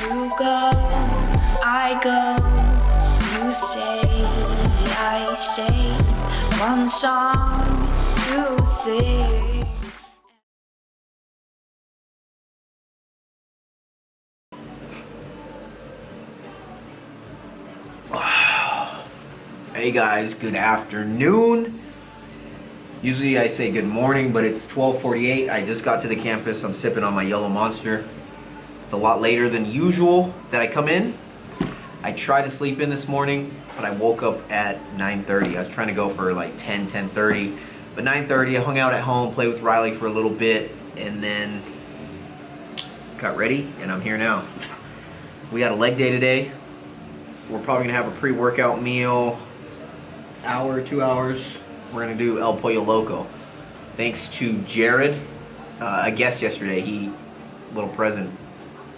You go, I go, you stay, I stay. One song to sing. Hey guys, good afternoon. Usually I say good morning, but it's 12:48. I just got to the campus. I'm sipping on my yellow monster. It's a lot later than usual that I come in. I tried to sleep in this morning, but I woke up at 9:30. I was trying to go for like 10:30, but 9:30 I hung out at home, played with Riley for a little bit, and then got ready, and I'm here now. We got a leg day today. We're probably gonna have a pre-workout meal, hour, 2 hours. We're gonna do El Pollo Loco. Thanks to Jared, a guest yesterday. Little present,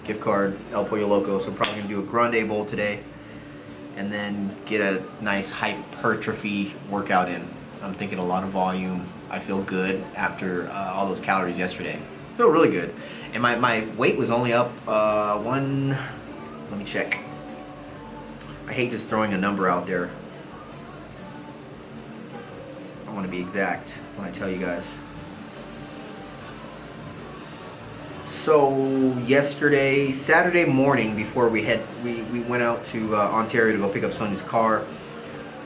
gift card, El Pollo Loco. So probably gonna do a grande bowl today, and then get a nice hypertrophy workout in. I'm thinking a lot of volume. I feel good after all those calories yesterday. I feel really good, and my weight was only up one. Let me check. I hate just throwing a number out there. I want to be exact when I tell you guys. So yesterday, Saturday morning, before we went out to Ontario to go pick up Sonia's car,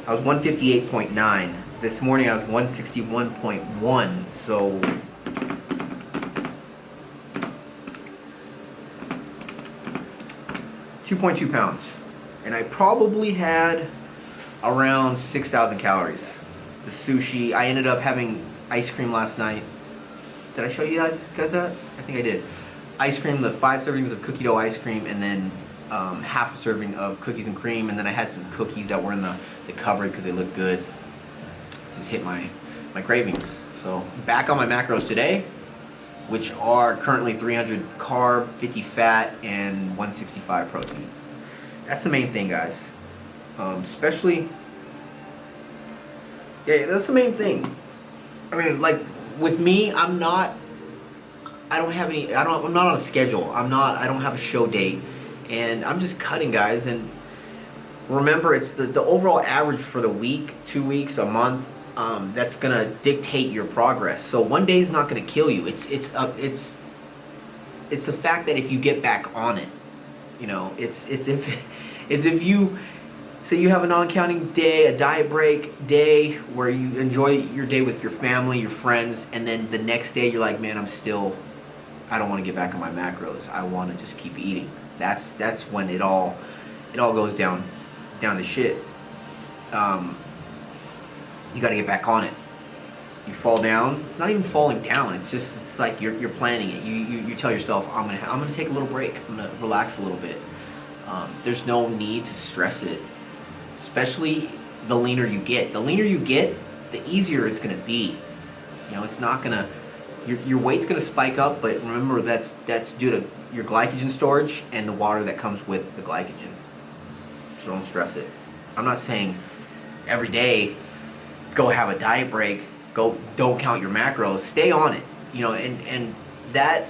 I was 158.9. This morning I was 161.1. So 2.2 pounds. And I probably had around 6,000 calories. The sushi, I ended up having ice cream last night. Did I show you guys that? I think I did. Ice cream, the 5 servings of cookie dough ice cream, and then half a serving of cookies and cream, and then I had some cookies that were in the cupboard because they looked good. Just hit my cravings. So back on my macros today, which are currently 300 carb, 50 fat, and 165 protein. That's the main thing, guys. Especially, yeah, that's the main thing. I mean, like with me, I'm not on a schedule. I don't have a show date, and I'm just cutting, guys. And remember, it's the overall average for the week, 2 weeks, a month. That's gonna dictate your progress. So one day is not gonna kill you. It's the fact that if you get back on it, you know, it's if you say you have a non-counting day, a diet break day where you enjoy your day with your family, your friends, and then the next day you're like, man, I don't want to get back on my macros. I want to just keep eating. That's when it all goes down to shit. You got to get back on it. You fall down, not even falling down. It's like you're planning it. You tell yourself, I'm gonna take a little break. I'm gonna relax a little bit. There's no need to stress it, especially the leaner you get. The leaner you get, the easier it's gonna be. You know, it's not gonna, your weight's gonna spike up, but remember that's due to your glycogen storage and the water that comes with the glycogen. So don't stress it. I'm not saying every day go have a diet break, don't count your macros, stay on it. You know, and that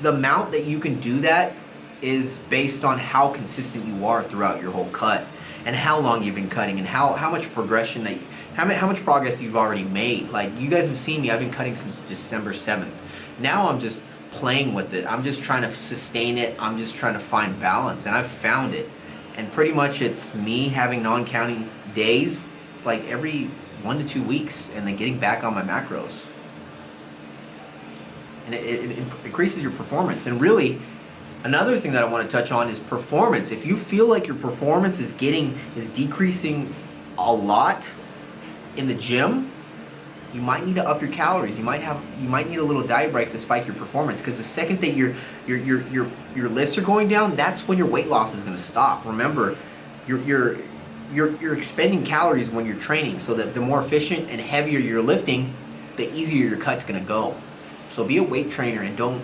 the amount that you can do that is based on how consistent you are throughout your whole cut, and how long you've been cutting, and how much progression how much progress you've already made. Like, you guys have seen me, I've been cutting since December 7th. Now I'm just playing with it. I'm just trying to sustain it. I'm just trying to find balance, and I've found it. And pretty much it's me having non-counting days like every 1 to 2 weeks, and then getting back on my macros. And it increases your performance. And really, another thing that I want to touch on is performance. If you feel like your performance is decreasing a lot in the gym, you might need to up your calories. You might need a little diet break to spike your performance, because the second that your lifts are going down, that's when your weight loss is going to stop. Remember, you're expending calories when you're training, so that the more efficient and heavier you're lifting, the easier your cut's going to go. So be a weight trainer, and don't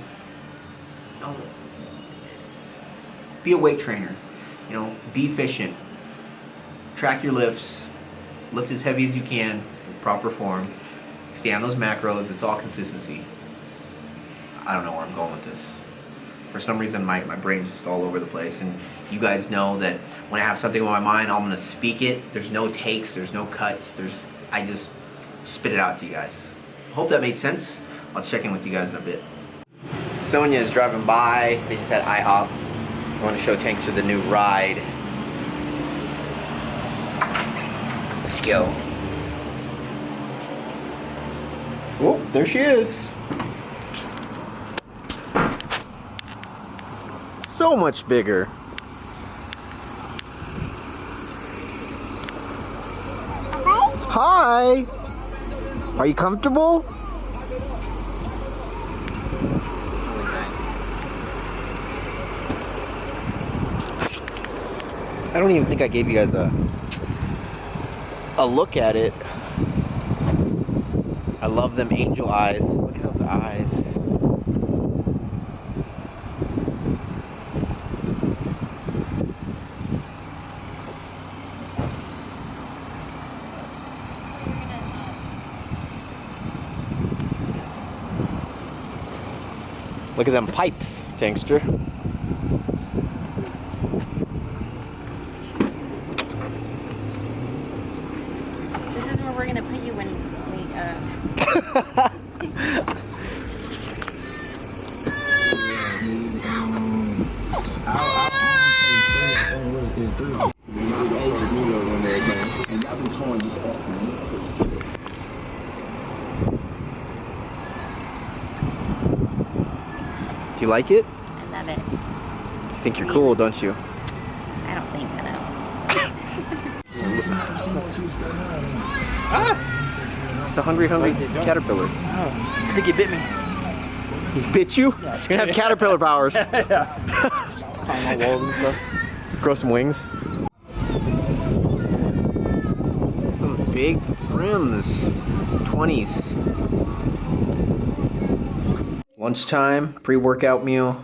be a weight trainer. You know, be efficient. Track your lifts. Lift as heavy as you can in proper form. Stay on those macros. It's all consistency. I don't know where I'm going with this. For some reason, my brain's just all over the place. And you guys know that when I have something on my mind, I'm gonna speak it. There's no takes, there's no cuts. I just spit it out to you guys. Hope that made sense. I'll check in with you guys in a bit. Sonia is driving by. They just had IHOP. I want to show Tankster the new ride. Let's go. Oh, there she is. So much bigger. Hi. Are you comfortable? I don't even think I gave you guys a look at it. I love them angel eyes. Look at those eyes. Look at them pipes, Tankster. This is where we're gonna put you when we Do you like it? I love it. You think you're cool, don't you? I don't think I know. Ah! It's a hungry caterpillar. I think he bit me. He bit you? You're gonna have caterpillar powers. Climb all walls and stuff. Grow some wings. Some big rims. 20s. Lunchtime, pre-workout meal.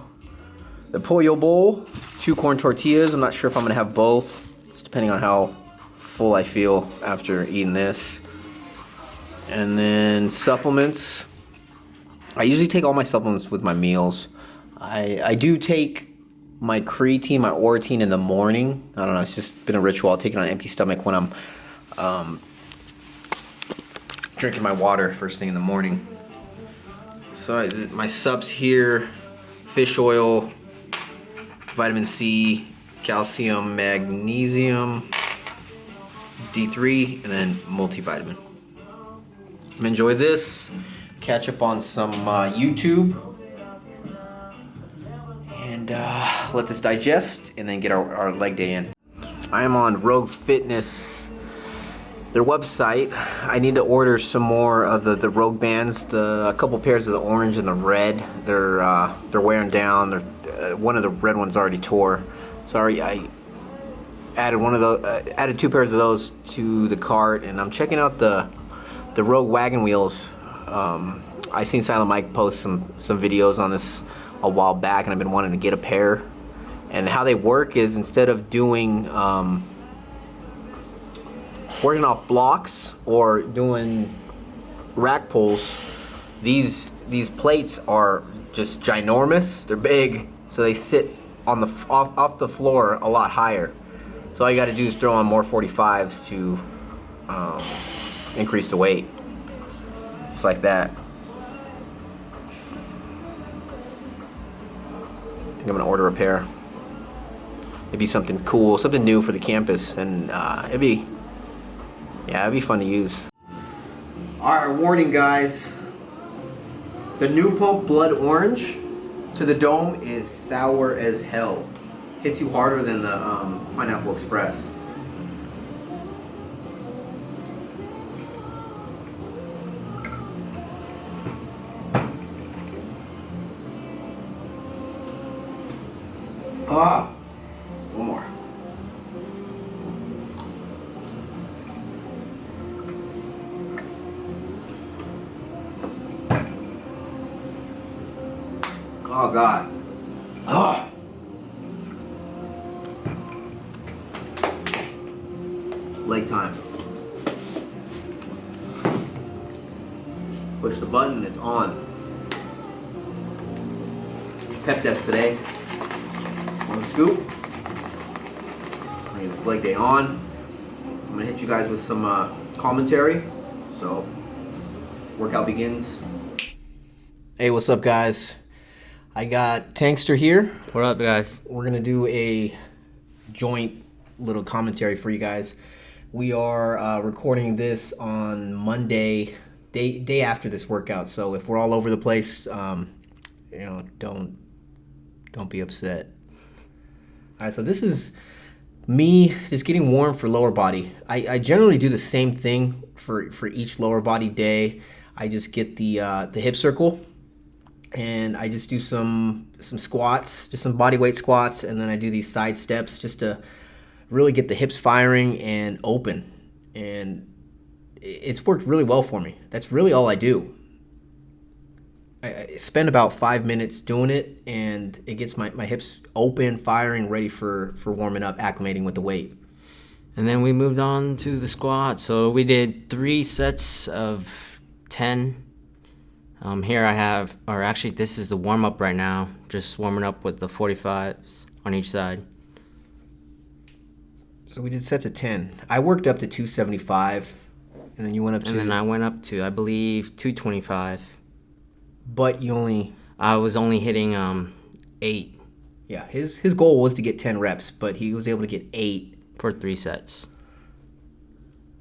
The pollo bowl, 2 corn tortillas. I'm not sure if I'm gonna have both. It's depending on how full I feel after eating this. And then supplements. I usually take all my supplements with my meals. I do take my creatine, my Orotin in the morning. I don't know, it's just been a ritual. I'll take it on an empty stomach when I'm drinking my water first thing in the morning. So my subs here, fish oil, vitamin C, calcium, magnesium, D3, and then multivitamin. Enjoy this. Catch up on some YouTube. And let this digest and then get our leg day in. I am on Rogue Fitness, their website. I need to order some more of the Rogue bands. A couple pairs of the orange and the red. They're wearing down. One of the red ones already tore. Sorry, I added 2 pairs of those to the cart, and I'm checking out the Rogue wagon wheels. I seen Silent Mike post some videos on this a while back, and I've been wanting to get a pair. And how they work is, instead of doing working off blocks or doing rack pulls, these plates are just ginormous. They're big, so they sit on the off the floor a lot higher. So all you got to do is throw on more 45s to increase the weight, just like that. I think I'm gonna order a pair. It'd be something cool, something new for the campus, and it'd be fun to use. Alright, warning guys. The new pump Blood Orange to the dome is sour as hell. Hits you harder than the Pineapple Express. One more. Oh God. Leg time. Push the button, it's on. pep test today. On the scoop. Bring this leg day on. I'm gonna hit you guys with some commentary. So, workout begins. Hey, what's up, guys? I got Tankster here. What up, guys? We're gonna do a joint little commentary for you guys. We are recording this on Monday, day after this workout. So if we're all over the place, don't be upset. All right, so this is me just getting warm for lower body. I generally do the same thing for each lower body day. I just get the hip circle, and I just do some squats, just some body weight squats, and then I do these side steps just to really get the hips firing and open. And it's worked really well for me. That's really all I do. I spend about 5 minutes doing it, and it gets my hips open, firing, ready for warming up, acclimating with the weight. And then we moved on to the squat. So we did 3 sets of 10. Here I have, or actually this is the warm-up right now, just warming up with the 45s on each side. So we did sets of 10. I worked up to 275, and then you went up to... And then I went up to, I believe, 225. But I was only hitting 8. Yeah, his goal was to get 10 reps, but he was able to get 8. For 3 sets.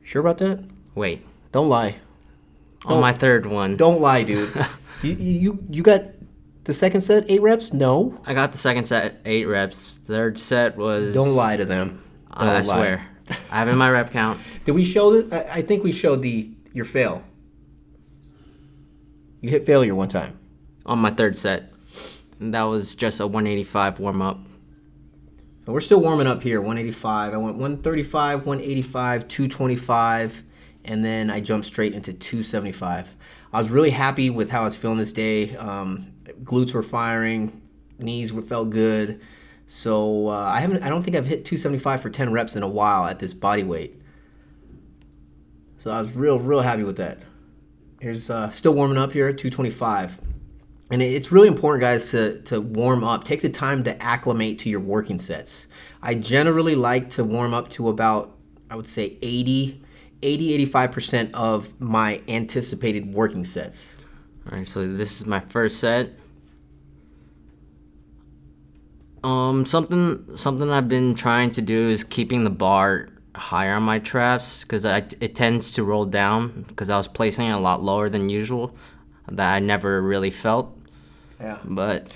Sure about that? Wait. Don't lie. On my third one. Don't lie, dude. you got the second set 8 reps? No. I got the second set 8 reps. Third set was... Don't lie to them. I swear. I have in my rep count. Did we show this? I think we showed your fail. You hit failure one time. On my third set. And that was just a 185 warm-up. So we're still warming up here, 185. I went 135, 185, 225, and then I jumped straight into 275. I was really happy with how I was feeling this day. Glutes were firing, knees felt good. So I don't think I've hit 275 for 10 reps in a while at this body weight. So I was real happy with that. Here's still warming up here at 225. And it's really important, guys, to warm up. Take the time to acclimate to your working sets. I generally like to warm up to about, I would say, 85% of my anticipated working sets. All right, so this is my first set. Something I've been trying to do is keeping the bar higher on my traps, because it tends to roll down because I was placing it a lot lower than usual that I never really felt. Yeah. But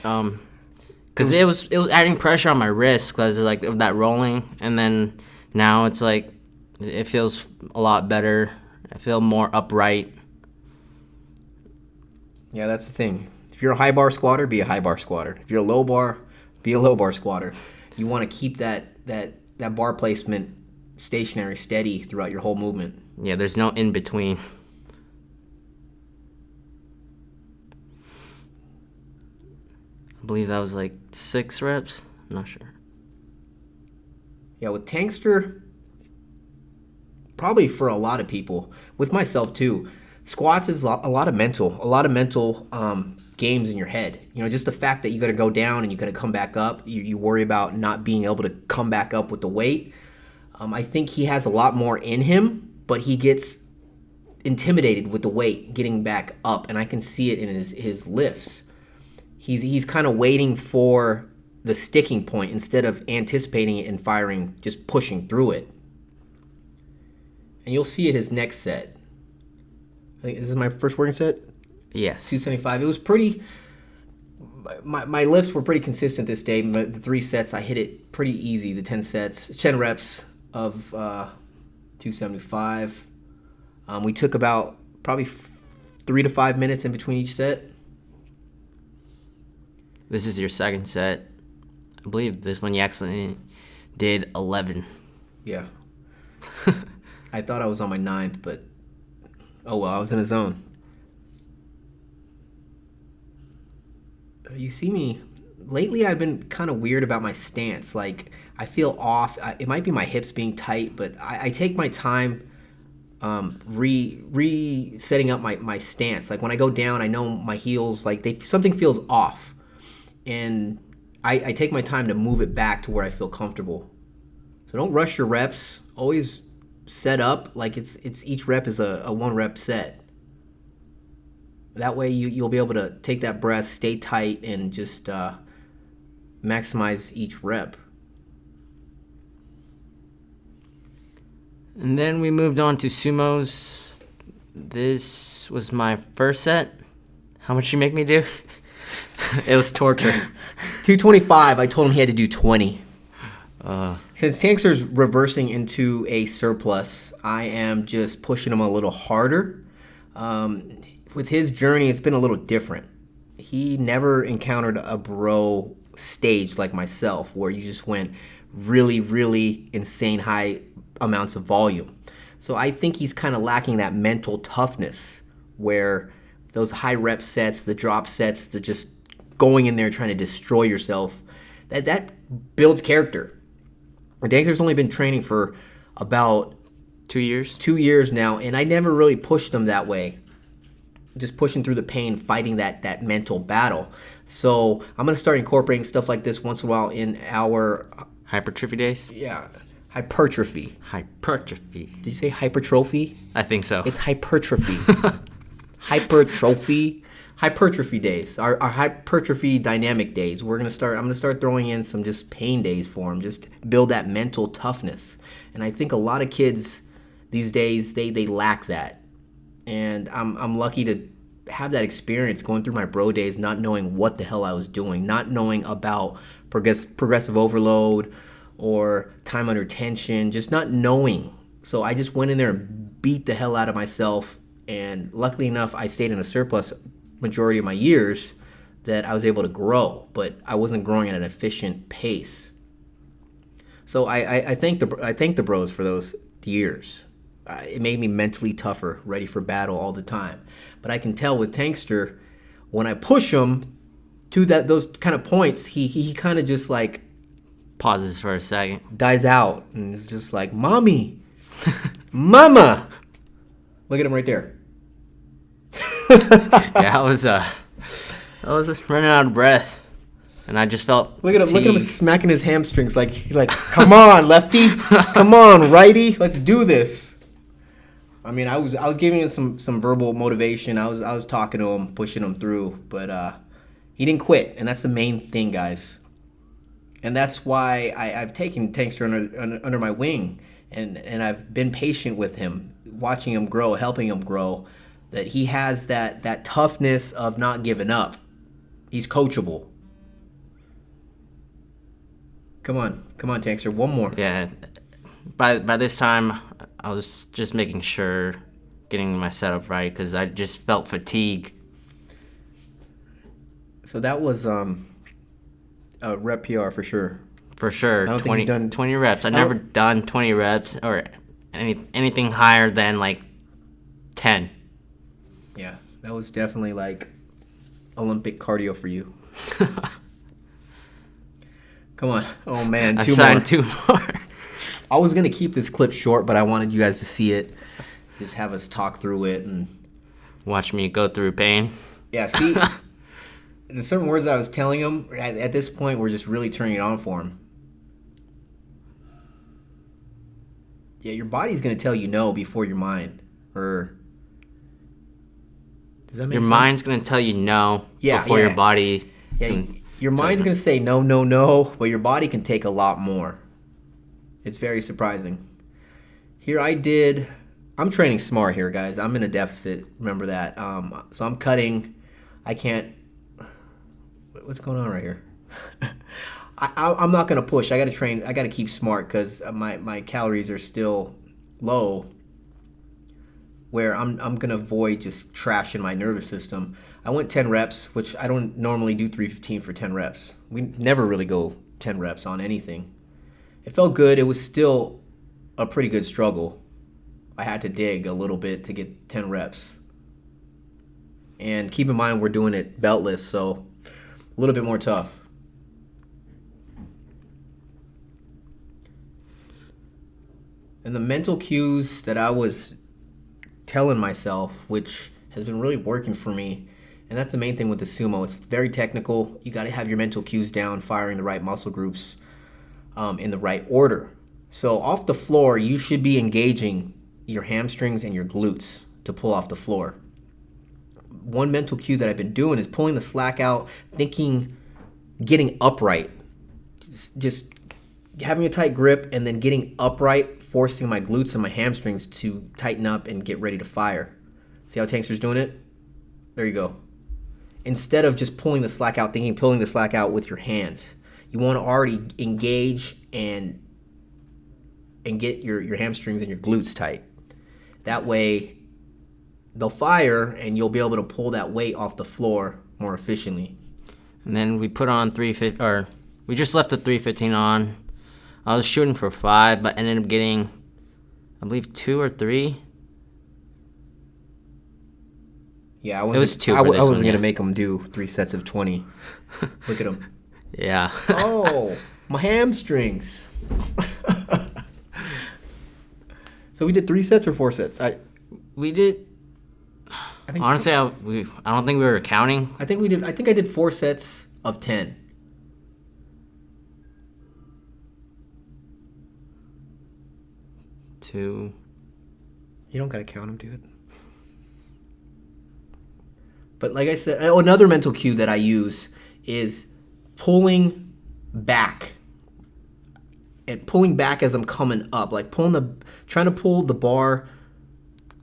because it was adding pressure on my wrist because like of that rolling, and then now it's like it feels a lot better. I feel more upright. Yeah, that's the thing. If you're a high bar squatter, be a high bar squatter. If you're a low bar, be a low bar squatter. You want to keep that bar placement stationary, steady throughout your whole movement. Yeah, there's no in between. I believe that was like 6 reps. I'm not sure. Yeah, with Tankster, probably for a lot of people, with myself too, squats is a lot of mental games in your head. You know, just the fact that you got to go down and you got to come back up. You worry about not being able to come back up with the weight. I think he has a lot more in him, but he gets intimidated with the weight getting back up, and I can see it in his lifts. He's kind of waiting for the sticking point instead of anticipating it and firing, just pushing through it. And you'll see it his next set. I think this is my first working set. Yes. 275. It was pretty. My lifts were pretty consistent this day. The 3 sets, I hit it pretty easy. The 10 reps of 275. We took about probably 3 to 5 minutes in between each set. This is your second set. I believe this one you accidentally did 11. Yeah. I thought I was on my 9th, but oh well, I was in a zone. You see me, lately I've been kind of weird about my stance. Like, I feel off. It might be my hips being tight, but I take my time resetting up my stance. Like, when I go down, I know my heels, like, something feels off. and I take my time to move it back to where I feel comfortable. So don't rush your reps. Always set up like it's each rep is a 1 rep set. That way you'll be able to take that breath, stay tight, and just maximize each rep. And then we moved on to sumos. This was my first set. How much you make me do? It was torture. 225, I told him he had to do 20. Since Tankster's reversing into a surplus, I am just pushing him a little harder. With his journey, it's been a little different. He never encountered a bro stage like myself, where you just went really, really insane high amounts of volume. So I think he's kind of lacking that mental toughness, where those high rep sets, the drop sets, the just going in there trying to destroy yourself, that builds character. Tankster's only been training for about 2 years. 2 years now, and I never really pushed him that way. Just pushing through the pain, fighting that mental battle. So I'm gonna start incorporating stuff like this once in a while in our Hypertrophy days? hypertrophy. Hypertrophy. Did you say hypertrophy? I think so. It's hypertrophy. Hypertrophy days. Our hypertrophy dynamic days. I'm gonna start throwing in some just pain days for him. Just build that mental toughness. And I think a lot of kids these days they lack that. And I'm lucky to have that experience going through my bro days, not knowing what the hell I was doing, not knowing about progressive overload or time under tension, just not knowing. So I just went in there and beat the hell out of myself, and luckily enough, I stayed in a surplus majority of my years that I was able to grow, but I wasn't growing at an efficient pace. So I thank the bros for those years. It made me mentally tougher, ready for battle all the time. But I can tell with Tankster, when I push him to those kind of points, he kind of just like Pauses for a second. dies out and is just like, "Mommy, mama." Look at him right there. Yeah, I was just running out of breath, and I just felt Look at him fatigued. smacking his hamstrings like he's like, "Come on, lefty, come on, righty, let's do this." I mean, I was giving him some verbal motivation. I was talking to him, pushing him through, but he didn't quit, and that's the main thing, guys. And that's why I've taken Tankster under my wing, and I've been patient with him, watching him grow, helping him grow. That he has that toughness of not giving up. He's coachable. Come on, Tankster, one more. Yeah. By this time, I was just making sure, getting my setup right, because I just felt fatigue. So that was a rep PR for sure. For sure. I don't think 20, you've done- 20 reps. I've never done 20 reps or anything higher than like 10. Yeah, that was definitely like Olympic cardio for you. Come on. Oh man, I two more. signed 2 more. I was gonna keep this clip short, but I wanted you guys to see it. Just have us talk through it, and Watch me go through pain. yeah, see, the certain words that I was telling him at this point were just really turning it on for him. Yeah, your body's gonna tell you no before your mind, or does that make Your sense? mind's going to tell you no before your body. Yeah, your mind's gonna say no, no, no, but your body can take a lot more. It's very surprising. Here I'm training smart here, guys. I'm in a deficit. Remember that. So I'm cutting. I can't. What's going on right here? I'm not gonna push. I gotta train. I gotta keep smart because my calories are still low. Where I'm gonna avoid just trashing my nervous system. I went 10 reps, which I don't normally do 315 for 10 reps. We never really go 10 reps on anything. It felt good. It was still a pretty good struggle. I had to dig a little bit to get 10 reps. And keep in mind we're doing it beltless, so a little bit more tough. And the mental cues that I was telling myself, which has been really working for me, And that's the main thing with the sumo. It's very technical. You got to have your mental cues down, firing the right muscle groups in the right order. So off the floor, you should be engaging your hamstrings and your glutes to pull off the floor. One mental cue that I've been doing is pulling the slack out, thinking, getting upright. Just having a tight grip and then getting upright, forcing my glutes and my hamstrings to tighten up and get ready to fire. See how Tankster's doing it? There you go. Instead of just pulling the slack out, thinking pulling the slack out with your hands. You want to already engage and get your hamstrings and your glutes tight. That way, they'll fire and you'll be able to pull that weight off the floor more efficiently. And then we put on we just left the 315 on. I was shooting for 5, but ended up getting, I believe, 2 or 3. Yeah, it was 2 I for this wasn't one, going to yeah. make them do 3 sets of 20. Look at them. Yeah. Oh, my hamstrings. So we did 3 sets or 4 sets? We did. I think Honestly, I don't think we were counting. I think I did 4 sets of 10. Two. You don't gotta count them, dude. But like I said, another mental cue that I use is pulling back. And pulling back as I'm coming up, like trying to pull the bar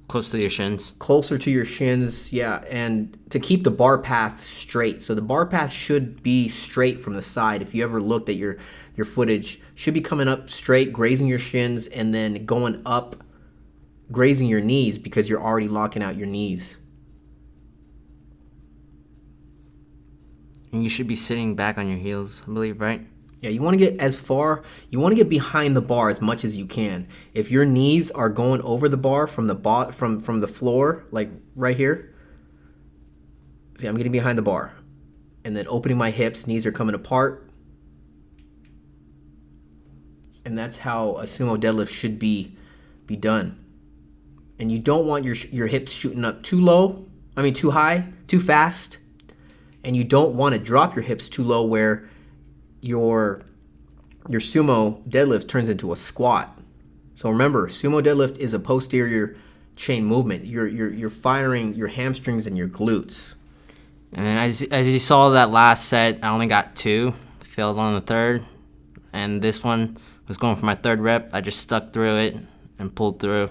Close to your shins. closer to your shins, yeah, and to keep the bar path straight. So the bar path should be straight from the side. If you ever looked at your footage, should be coming up straight, grazing your shins, and then going up, grazing your knees because you're already locking out your knees. And you should be sitting back on your heels, I believe, right? Yeah, you want to get you want to get behind the bar as much as you can. If your knees are going over the bar from the floor, like right here. See, I'm getting behind the bar. And then opening my hips, knees are coming apart. And that's how a sumo deadlift should be done. And you don't want your hips shooting up too high, too fast. And you don't want to drop your hips too low where your sumo deadlift turns into a squat. So remember, sumo deadlift is a posterior chain movement. You're firing your hamstrings and your glutes. And then as you saw that last set, I only got 2, failed on the third, and this one was going for my 3rd rep. I just stuck through it and pulled through.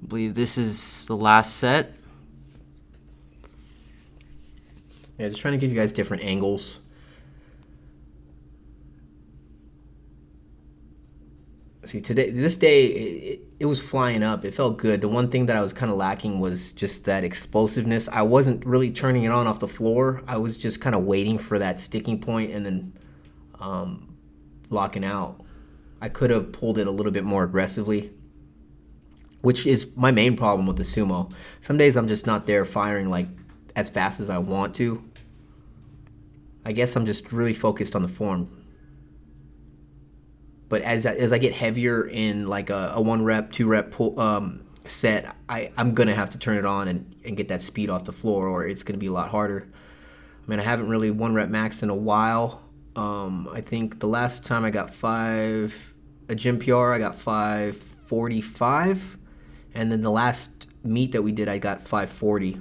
I believe this is the last set. Yeah, just trying to give you guys different angles. See, this day, it was flying up. It felt good. The one thing that I was kind of lacking was just that explosiveness. I wasn't really turning it on off the floor. I was just kind of waiting for that sticking point and then locking out. I could have pulled it a little bit more aggressively, which is my main problem with the sumo. Some days I'm just not there firing like as fast as I want to. I guess I'm just really focused on the form. But as I get heavier in like a 1 rep, 2 rep set, I'm gonna have to turn it on and get that speed off the floor, or it's gonna be a lot harder. I mean, I haven't really 1 rep maxed in a while. I think the last time I got a gym PR, I got 545, and then the last meet that we did, I got 540.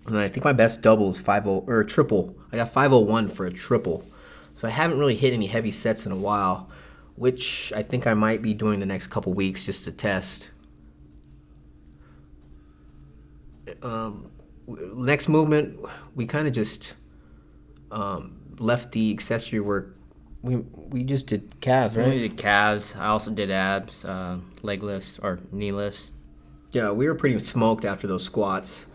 And I think my best double is 50 or triple. I got 501 for a triple. So I haven't really hit any heavy sets in a while, which I think I might be doing the next couple weeks just to test. Next movement, we kind of just left the accessory work. We just did calves, right? We did calves. I also did abs, leg lifts, or knee lifts. Yeah, we were pretty smoked after those squats.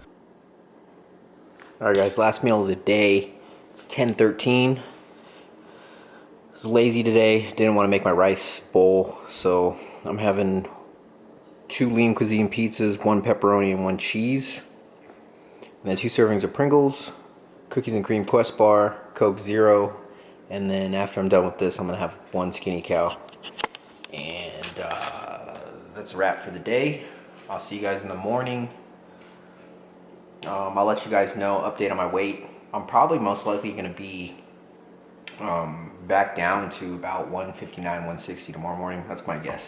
All right, guys, last meal of the day. It's 10:13. I was lazy today. Didn't want to make my rice bowl, so I'm having 2 lean cuisine pizzas, 1 pepperoni and 1 cheese. And then 2 servings of Pringles, cookies and cream Quest bar, Coke Zero, and then after I'm done with this, I'm gonna have 1 Skinny Cow. And that's a wrap for the day. I'll see you guys in the morning. I'll let you guys know, update on my weight. I'm probably most likely going to be back down to about 159, 160 tomorrow morning. That's my guess.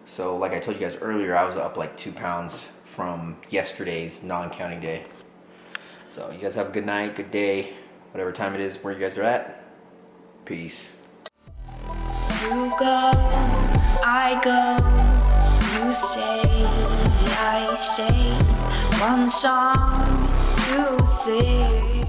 So like I told you guys earlier, I was up like 2 pounds from yesterday's non-counting day. So you guys have a good night, good day, whatever time it is, where you guys are at. Peace. You go, I go, you stay, I stay. One song to sing.